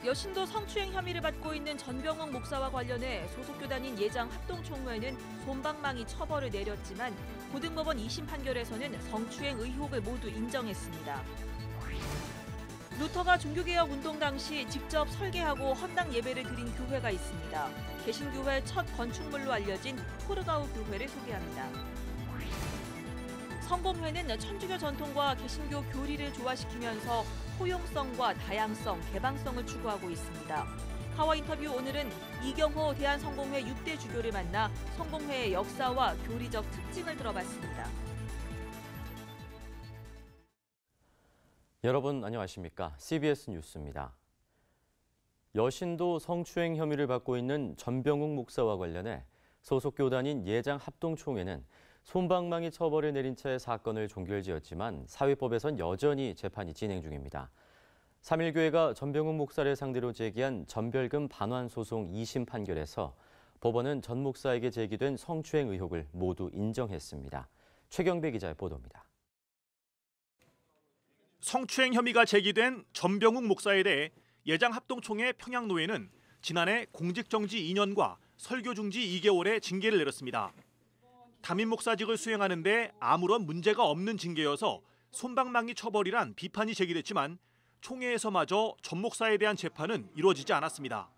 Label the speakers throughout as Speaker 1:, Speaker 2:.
Speaker 1: 여신도 성추행 혐의를 받고 있는 전병욱 목사와 관련해 소속 교단인 예장 합동총회는 솜방망이 처벌을 내렸지만 고등법원 2심 판결에서는 성추행 의혹을 모두 인정했습니다. 루터가 종교개혁 운동 당시 직접 설계하고 헌당 예배를 드린 교회가 있습니다. 개신교회 첫 건축물로 알려진 토르가우 교회를 소개합니다. 성공회는 천주교 전통과 개신교 교리를 조화시키면서 포용성과 다양성, 개방성을 추구하고 있습니다. 카와 인터뷰 오늘은 이경호 대한성공회 6대 주교를 만나 성공회의 역사와 교리적 특징을 들어봤습니다.
Speaker 2: 여러분 안녕하십니까? CBS 뉴스입니다. 여신도 성추행 혐의를 받고 있는 전병욱 목사와 관련해 소속 교단인 예장 합동총회는 솜방망이 처벌을 내린 채 사건을 종결지었지만 사회법에선 여전히 재판이 진행 중입니다. 3.1교회가 전병욱 목사를 상대로 제기한 전별금 반환 소송 2심 판결에서 법원은 전 목사에게 제기된 성추행 의혹을 모두 인정했습니다. 최경배 기자의 보도입니다.
Speaker 3: 성추행 혐의가 제기된 전병욱 목사에 대해 예장합동총회 평양노회는 지난해 공직정지 2년과 설교중지 2개월의 징계를 내렸습니다. 담임 목사직을 수행하는 데 아무런 문제가 없는 징계여서 솜방망이 처벌이란 비판이 제기됐지만 총회에서마저 전 목사에 대한 재판은 이루어지지 않았습니다.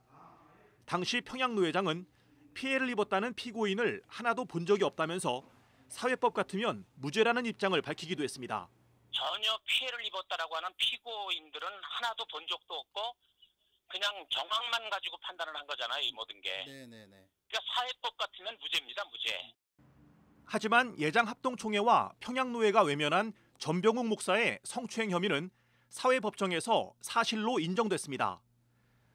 Speaker 3: 당시 평양노회장은 피해를 입었다는 피고인을 하나도 본 적이 없다면서 사회법 같으면 무죄라는 입장을 밝히기도 했습니다.
Speaker 4: 전혀 피해를 입었다라고 하는 피고인들은 하나도 본 적도 없고 그냥 정황만 가지고 판단을 한 거잖아요, 이 모든 게. 그러니까 사회법 같으면 무죄입니다, 무죄.
Speaker 3: 하지만 예장합동총회와 평양노회가 외면한 전병욱 목사의 성추행 혐의는 사회법정에서 사실로 인정됐습니다.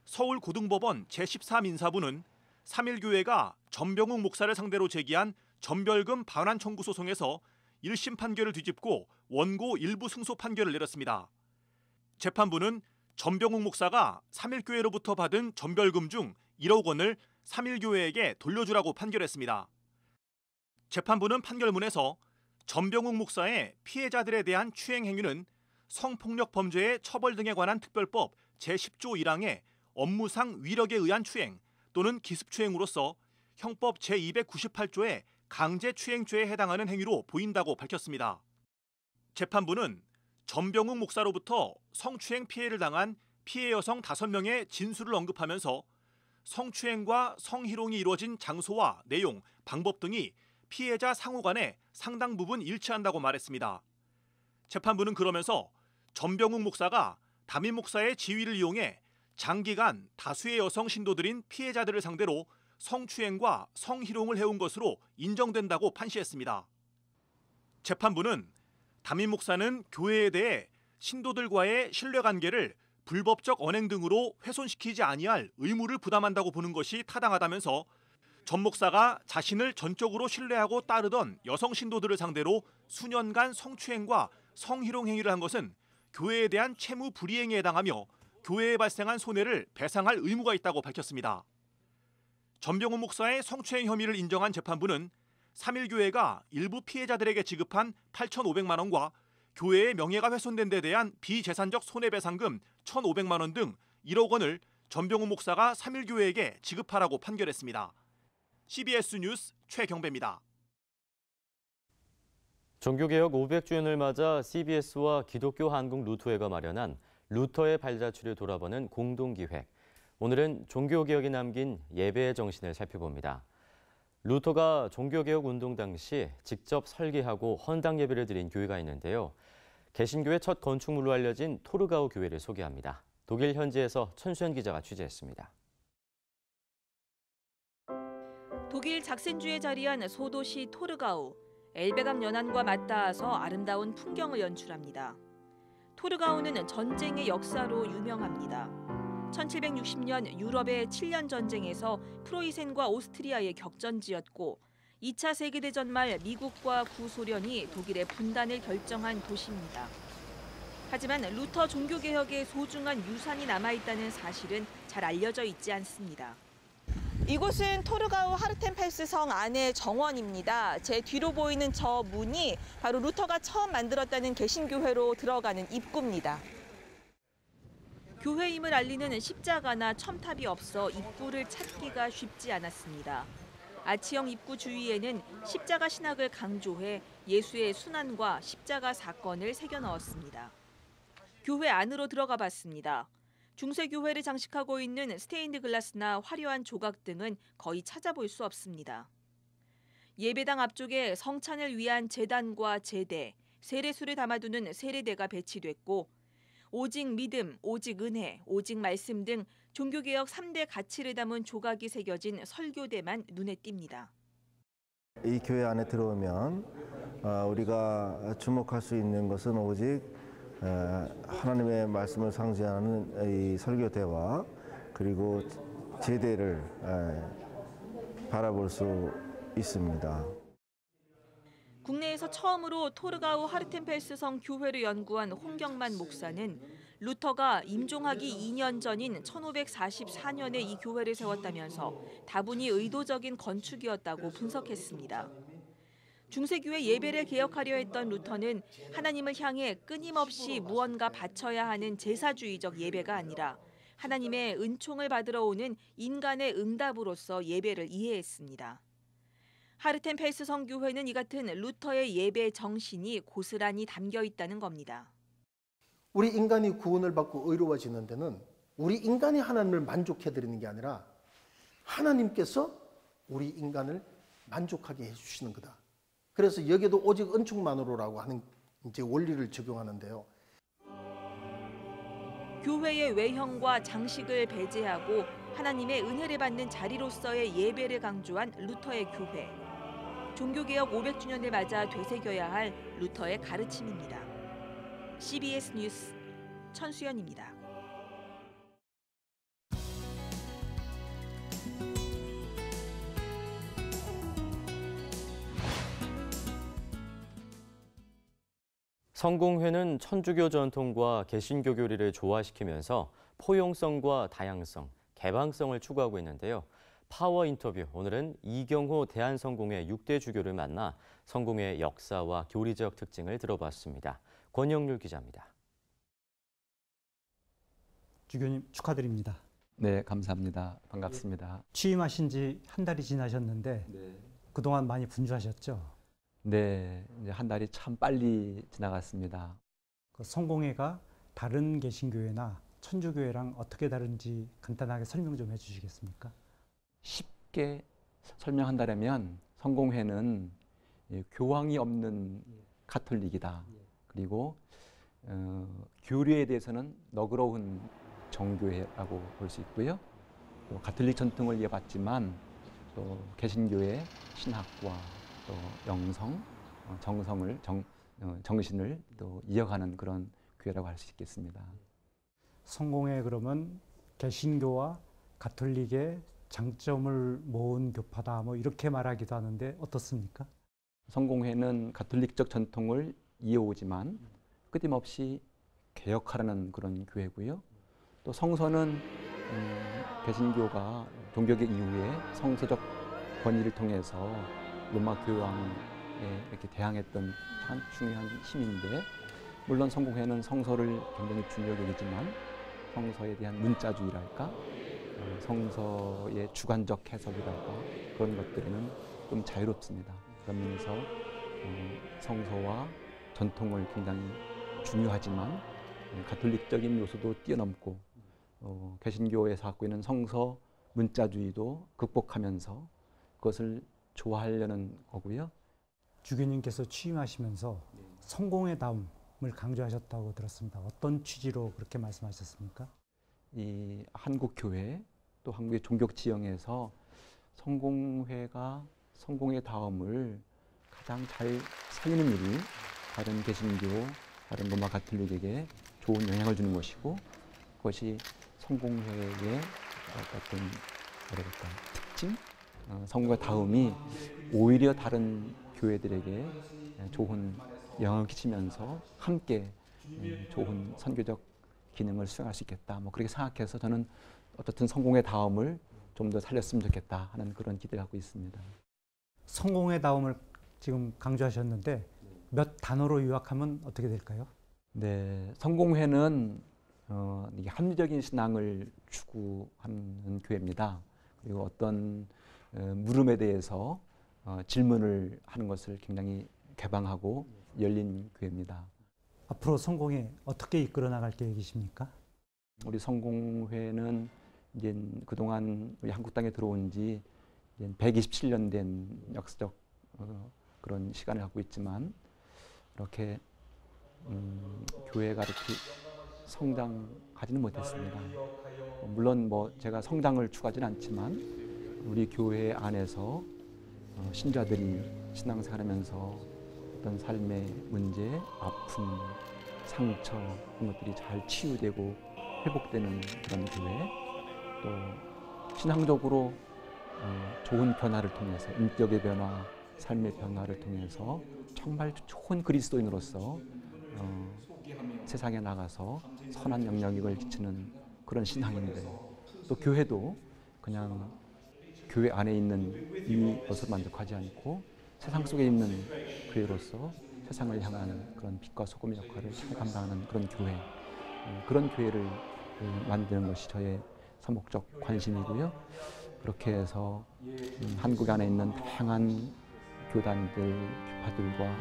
Speaker 3: 서울고등법원 제13인사부는 3.1교회가 전병욱 목사를 상대로 제기한 전별금 반환 청구 소송에서 1심 판결을 뒤집고 원고 일부 승소 판결을 내렸습니다. 재판부는 전병욱 목사가 3.1교회로부터 받은 전별금 중 1억 원을 3.1교회에게 돌려주라고 판결했습니다. 재판부는 판결문에서 전병욱 목사의 피해자들에 대한 추행 행위는 성폭력 범죄의 처벌 등에 관한 특별법 제10조 1항의 업무상 위력에 의한 추행 또는 기습추행으로서 형법 제298조의 강제추행죄에 해당하는 행위로 보인다고 밝혔습니다. 재판부는 전병욱 목사로부터 성추행 피해를 당한 피해 여성 5명의 진술을 언급하면서 성추행과 성희롱이 이루어진 장소와 내용, 방법 등이 피해자 상호 간에 상당 부분 일치한다고 말했습니다. 재판부는 그러면서 전병욱 목사가 담임 목사의 지위를 이용해 장기간 다수의 여성 신도들인 피해자들을 상대로 성추행과 성희롱을 해온 것으로 인정된다고 판시했습니다. 재판부는 담임 목사는 교회에 대해 신도들과의 신뢰관계를 불법적 언행 등으로 훼손시키지 아니할 의무를 부담한다고 보는 것이 타당하다면서 전 목사가 자신을 전적으로 신뢰하고 따르던 여성 신도들을 상대로 수년간 성추행과 성희롱 행위를 한 것은 교회에 대한 채무 불이행에 해당하며 교회에 발생한 손해를 배상할 의무가 있다고 밝혔습니다. 전병욱 목사의 성추행 혐의를 인정한 재판부는 3.1교회가 일부 피해자들에게 지급한 8,500만 원과 교회의 명예가 훼손된 데 대한 비재산적 손해배상금 1,500만 원 등 1억 원을 전병욱 목사가 3.1교회에게 지급하라고 판결했습니다. CBS 뉴스 최경배입니다.
Speaker 2: 종교개혁 500주년을 맞아 CBS와 기독교 한국 루터회가 마련한 루터의 발자취를 돌아보는 공동기획. 오늘은 종교개혁이 남긴 예배의 정신을 살펴봅니다. 루터가 종교개혁 운동 당시 직접 설계하고 헌당 예배를 드린 교회가 있는데요. 개신교의 첫 건축물로 알려진 토르가우 교회를 소개합니다. 독일 현지에서 천수연 기자가 취재했습니다.
Speaker 1: 독일 작센주에 자리한 소도시 토르가우. 엘베강 연안과 맞닿아서 아름다운 풍경을 연출합니다. 토르가우는 전쟁의 역사로 유명합니다. 1760년 유럽의 7년 전쟁에서 프로이센과 오스트리아의 격전지였고 2차 세계대전 말 미국과 구소련이 독일의 분단을 결정한 도시입니다. 하지만 루터 종교개혁의 소중한 유산이 남아있다는 사실은 잘 알려져 있지 않습니다. 이곳은 토르가우 하르텐펠스 성 안의 정원입니다. 제 뒤로 보이는 저 문이 바로 루터가 처음 만들었다는 개신교회로 들어가는 입구입니다. 교회임을 알리는 십자가나 첨탑이 없어 입구를 찾기가 쉽지 않았습니다. 아치형 입구 주위에는 십자가 신학을 강조해 예수의 순환과 십자가 사건을 새겨 넣었습니다. 교회 안으로 들어가 봤습니다. 중세교회를 장식하고 있는 스테인드 글라스나 화려한 조각 등은 거의 찾아볼 수 없습니다. 예배당 앞쪽에 성찬을 위한 제단과 제대, 세례수를 담아두는 세례대가 배치됐고 오직 믿음, 오직 은혜, 오직 말씀 등 종교개혁 3대 가치를 담은 조각이 새겨진 설교대만 눈에 띕니다.
Speaker 5: 이 교회 안에 들어오면 우리가 주목할 수 있는 것은 오직 하나님의 말씀을 상징하는 이 설교대와 그리고 제대를 바라볼 수 있습니다.
Speaker 1: 국내에서 처음으로 토르가우 하르텐펠스성 교회를 연구한 홍경만 목사는 루터가 임종하기 2년 전인 1544년에 이 교회를 세웠다면서 다분히 의도적인 건축이었다고 분석했습니다. 중세교회 예배를 개혁하려 했던 루터는 하나님을 향해 끊임없이 무언가 바쳐야 하는 제사주의적 예배가 아니라 하나님의 은총을 받으러 오는 인간의 응답으로서 예배를 이해했습니다. 하르텐펠스 성교회는 이 같은 루터의 예배 정신이 고스란히 담겨 있다는 겁니다.
Speaker 6: 우리 인간이 구원을 받고 의로워지는 데는 우리 인간이 하나님을 만족해드리는 게 아니라 하나님께서 우리 인간을 만족하게 해주시는 거다. 그래서 여기에도 오직 은총만으로라고 하는 이제 원리를 적용하는데요.
Speaker 1: 교회의 외형과 장식을 배제하고 하나님의 은혜를 받는 자리로서의 예배를 강조한 루터의 교회. 종교개혁 500주년을 맞아 되새겨야 할 루터의 가르침입니다. CBS 뉴스 천수연입니다.
Speaker 2: 성공회는 천주교 전통과 개신교 교리를 조화시키면서 포용성과 다양성, 개방성을 추구하고 있는데요. 파워 인터뷰, 오늘은 이경호 대한성공회 6대 주교를 만나 성공회의 역사와 교리적 특징을 들어봤습니다. 권영률 기자입니다.
Speaker 7: 주교님 축하드립니다.
Speaker 8: 네, 감사합니다. 반갑습니다.
Speaker 7: 취임하신 지 한 달이 지나셨는데
Speaker 8: 네.
Speaker 7: 그동안 많이 분주하셨죠?
Speaker 8: 네, 이제 한 달이 참 빨리 지나갔습니다.
Speaker 7: 그 성공회가 다른 개신교회나 천주교회랑 어떻게 다른지 간단하게 설명 좀 해주시겠습니까?
Speaker 8: 쉽게 설명한다면 성공회는 교황이 없는 가톨릭이다. 그리고 교리에 대해서는 너그러운 정교회라고 볼 수 있고요. 또 가톨릭 전통을 이어받지만 또 개신교의 신학과 또 영성, 정신을 또 이어가는 그런 교회라고 할 수 있겠습니다.
Speaker 7: 성공회 그러면 개신교와 가톨릭의 장점을 모은 교파다 뭐 이렇게 말하기도 하는데 어떻습니까?
Speaker 8: 성공회는 가톨릭적 전통을 이어오지만 끊임없이 개혁하려는 그런 교회고요. 또 성서는 개신교가 종교개혁 이후에 성서적 권위를 통해서 로마 교황에 이렇게 대항했던 참 중요한 힘인데, 물론 성공회는 성서를 굉장히 중요하게 여기지만 성서에 대한 문자주의랄까, 성서의 주관적 해석이랄까 그런 것들에는 좀 자유롭습니다. 그런 면에서 성서와 전통을 굉장히 중요하지만 가톨릭적인 요소도 뛰어넘고 개신교에서 갖고 있는 성서 문자주의도 극복하면서 그것을 좋아하려는 거고요.
Speaker 7: 주교님께서 취임하시면서 성공회다움을 강조하셨다고 들었습니다. 어떤 취지로 그렇게 말씀하셨습니까?
Speaker 8: 이 한국교회 또 한국의 종교 지형에서 성공회가 성공회다움을 가장 잘 살리는 일이 다른 개신교, 다른 로마 가톨릭에게 좋은 영향을 주는 것이고, 그것이 성공회의 어떤 특징, 성공회다움이 오히려 다른 교회들에게 좋은 영향을 끼치면서 함께 좋은 선교적 기능을 수행할 수 있겠다. 뭐 그렇게 생각해서 저는 어떻든 성공회다움을 좀 더 살렸으면 좋겠다 하는 그런 기대를 갖고 있습니다.
Speaker 7: 성공회다움을 지금 강조하셨는데 몇 단어로 요약하면 어떻게 될까요?
Speaker 8: 네, 성공회는 이게 합리적인 신앙을 추구하는 교회입니다. 그리고 어떤 물음에 대해서 질문을 하는 것을 굉장히 개방하고 열린 교회입니다.
Speaker 7: 앞으로 성공회 어떻게 이끌어 나갈 계획이십니까?
Speaker 8: 우리 성공회는 이제 그동안 우리 한국 땅에 들어온 지 127년 된 역사적 그런 시간을 갖고 있지만 이렇게 교회가 이렇게 성장하지는 못했습니다. 물론 뭐 제가 성장을 추구하지는 않지만 우리 교회 안에서 신자들이 신앙생활하면서 어떤 삶의 문제, 아픔, 상처 이런 것들이 잘 치유되고 회복되는 그런 교회, 또 신앙적으로 좋은 변화를 통해서 인격의 변화, 삶의 변화를 통해서 정말 좋은 그리스도인으로서 세상에 나가서 선한 영향력을 끼치는 그런 신앙인데, 또 교회도 그냥 교회 안에 있는 이것을 만족하지 않고 세상 속에 있는 교회로서 세상을 향한 그런 빛과 소금의 역할을 잘 감당하는 그런 교회, 그런 교회를 만드는 것이 저의 서목적 관심이고요. 그렇게 해서 한국 안에 있는 다양한 교단들, 교파들과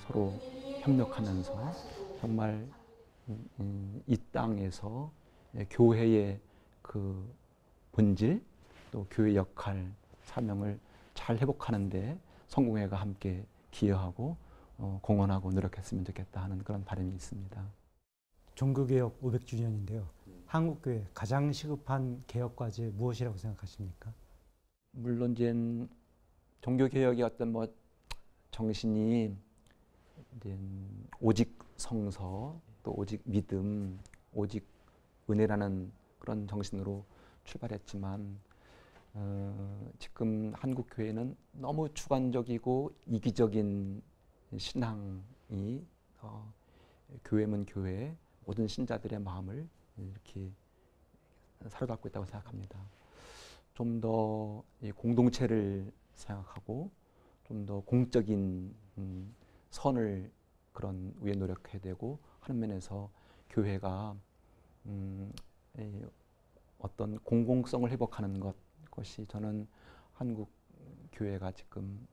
Speaker 8: 서로 협력하면서 정말 이 땅에서 교회의 그 본질, 또 교회 역할, 사명을 잘 회복하는 데 성공회가 함께 기여하고 공헌하고 노력했으면 좋겠다 하는 그런 바람이 있습니다.
Speaker 7: 종교개혁 500주년인데요. 한국교회 가장 시급한 개혁 과제 무엇이라고 생각하십니까?
Speaker 8: 물론 이제 종교개혁의 어떤 뭐 정신이 이제 오직 성서, 또 오직 믿음, 오직 은혜라는 그런 정신으로 출발했지만 지금 한국 교회는 너무 주관적이고 이기적인 신앙이 교회면 교회 모든 신자들의 마음을 이렇게 사로잡고 있다고 생각합니다. 좀 더 공동체를 생각하고 좀 더 공적인 선을 그런 위에 노력해야 되고 하는 면에서 교회가 어떤 공공성을 회복하는 것이 저는 한국 교회가 지금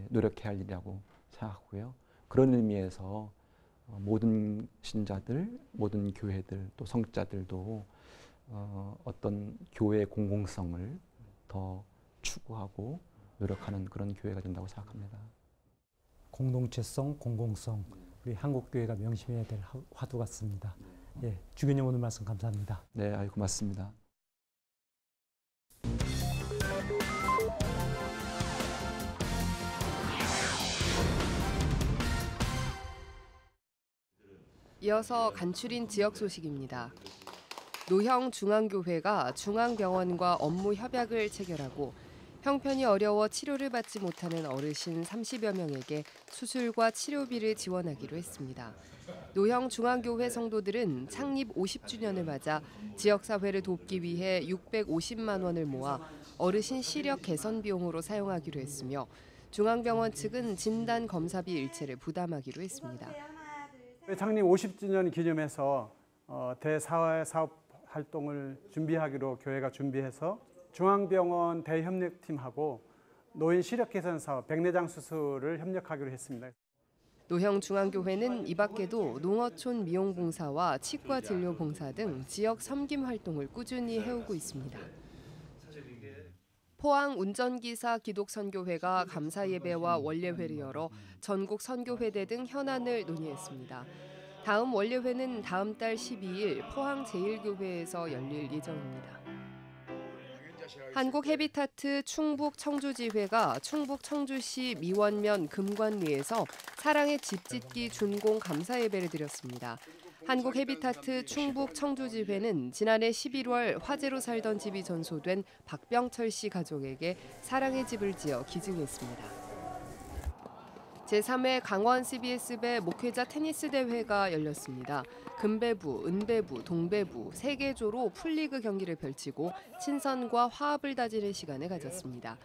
Speaker 8: 노력해야 할 일이라고 생각하고요. 그런 의미에서 모든 신자들, 모든 교회들, 또 성자들도 어떤 교회의 공공성을 더 추구하고 노력하는 그런 교회가 된다고 생각합니다.
Speaker 7: 공동체성, 공공성, 우리 한국교회가 명심해야 될 화두 같습니다. 예, 주교님 오늘 말씀 감사합니다.
Speaker 8: 네, 고맙습니다.
Speaker 9: 이어서 간추린 지역 소식입니다. 노형 중앙교회가 중앙병원과 업무 협약을 체결하고 형편이 어려워 치료를 받지 못하는 어르신 30여 명에게 수술과 치료비를 지원하기로 했습니다. 노형 중앙교회 성도들은 창립 50주년을 맞아 지역사회를 돕기 위해 650만 원을 모아 어르신 시력 개선 비용으로 사용하기로 했으며 중앙병원 측은 진단 검사비 일체를 부담하기로 했습니다.
Speaker 10: 창립 50주년 기념해서 대사회 사업 활동을 준비하기로 교회가 준비해서 중앙병원 대협력팀하고 노인 시력 개선 사업 백내장 수술을 협력하기로 했습니다.
Speaker 9: 노형 중앙교회는 이 밖에도 농어촌 미용봉사와 치과 진료 봉사 등 지역 섬김 활동을 꾸준히 해오고 있습니다. 포항 운전기사 기독선교회가 감사예배와 원례회를 열어 전국 선교회대 등 현안을 논의했습니다. 다음 원례회는 다음 달 12일 포항 제1교회에서 열릴 예정입니다. 한국헤비타트 충북 청주지회가 충북 청주시 미원면 금관리에서 사랑의 집짓기 준공 감사예배를 드렸습니다. 한국헤비타트 충북 청주지회는 지난해 11월 화재로 살던 집이 전소된 박병철 씨 가족에게 사랑의 집을 지어 기증했습니다. 제3회 강원 CBS배 목회자 테니스 대회가 열렸습니다. 금배부, 은배부, 동배부 3개조로 풀리그 경기를 펼치고 친선과 화합을 다지는 시간을 가졌습니다.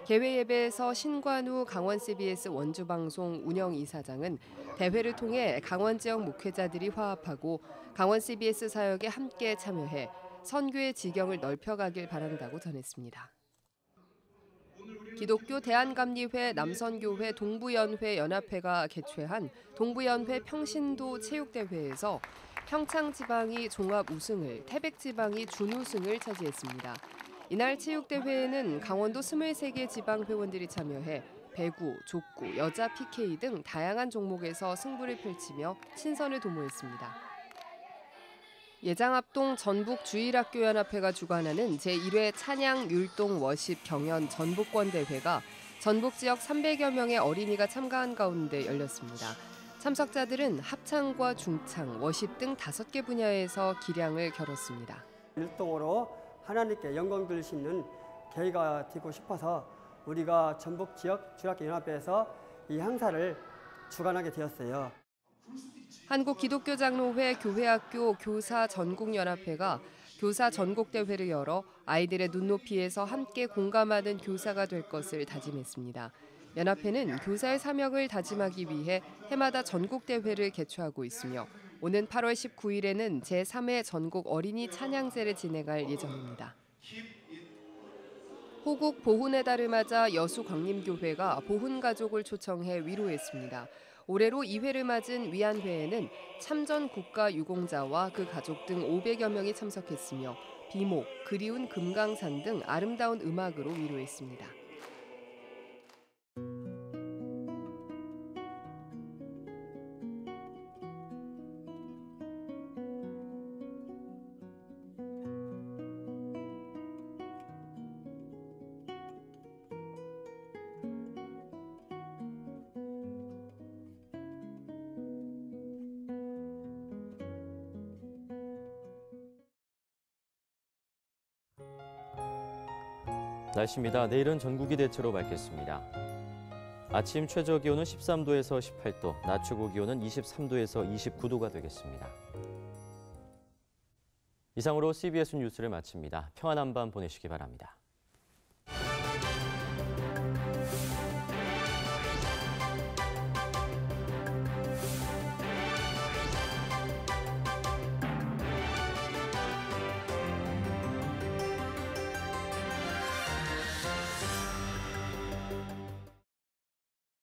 Speaker 9: 개회 예배에서 신관우 강원 CBS 원주방송 운영이사장은 대회를 통해 강원 지역 목회자들이 화합하고 강원 CBS 사역에 함께 참여해 선교의 지경을 넓혀가길 바란다고 전했습니다. 기독교 대한감리회 남선교회 동부연회 연합회가 개최한 동부연회 평신도 체육대회에서 평창지방이 종합 우승을, 태백지방이 준우승을 차지했습니다. 이날 체육대회에는 강원도 23개 지방 회원들이 참여해 배구, 족구, 여자 PK 등 다양한 종목에서 승부를 펼치며 친선을 도모했습니다. 예장합동 전북주일학교연합회가 주관하는 제1회 찬양, 율동, 워십, 경연 전북권대회가 전북 지역 300여 명의 어린이가 참가한 가운데 열렸습니다. 참석자들은 합창과 중창, 워십 등 5개 분야에서 기량을 겨뤘습니다.
Speaker 11: 율동으로 하나님께 영광 돌릴 수 있는 계기가 되고 싶어서 우리가 전북 지역 주일학교연합회에서 이 행사를 주관하게 되었어요.
Speaker 9: 한국기독교장로회 교회학교 교사 전국연합회가 교사 전국대회를 열어 아이들의 눈높이에서 함께 공감하는 교사가 될 것을 다짐했습니다. 연합회는 교사의 사명을 다짐하기 위해 해마다 전국대회를 개최하고 있으며 오는 8월 19일에는 제3회 전국 어린이 찬양제를 진행할 예정입니다. 호국 보훈의 달을 맞아 여수광림교회가 보훈가족을 초청해 위로했습니다. 올해로 2회를 맞은 위안회에는 참전 국가유공자와 그 가족 등 500여 명이 참석했으며 비목, 그리운 금강산 등 아름다운 음악으로 위로했습니다.
Speaker 2: 날씨입니다. 내일은 전국이 대체로 맑겠습니다. 아침 최저 기온은 13도에서 18도, 낮 최고 기온은 23도에서 29도가 되겠습니다. 이상으로 CBS 뉴스를 마칩니다. 평안한 밤 보내시기 바랍니다.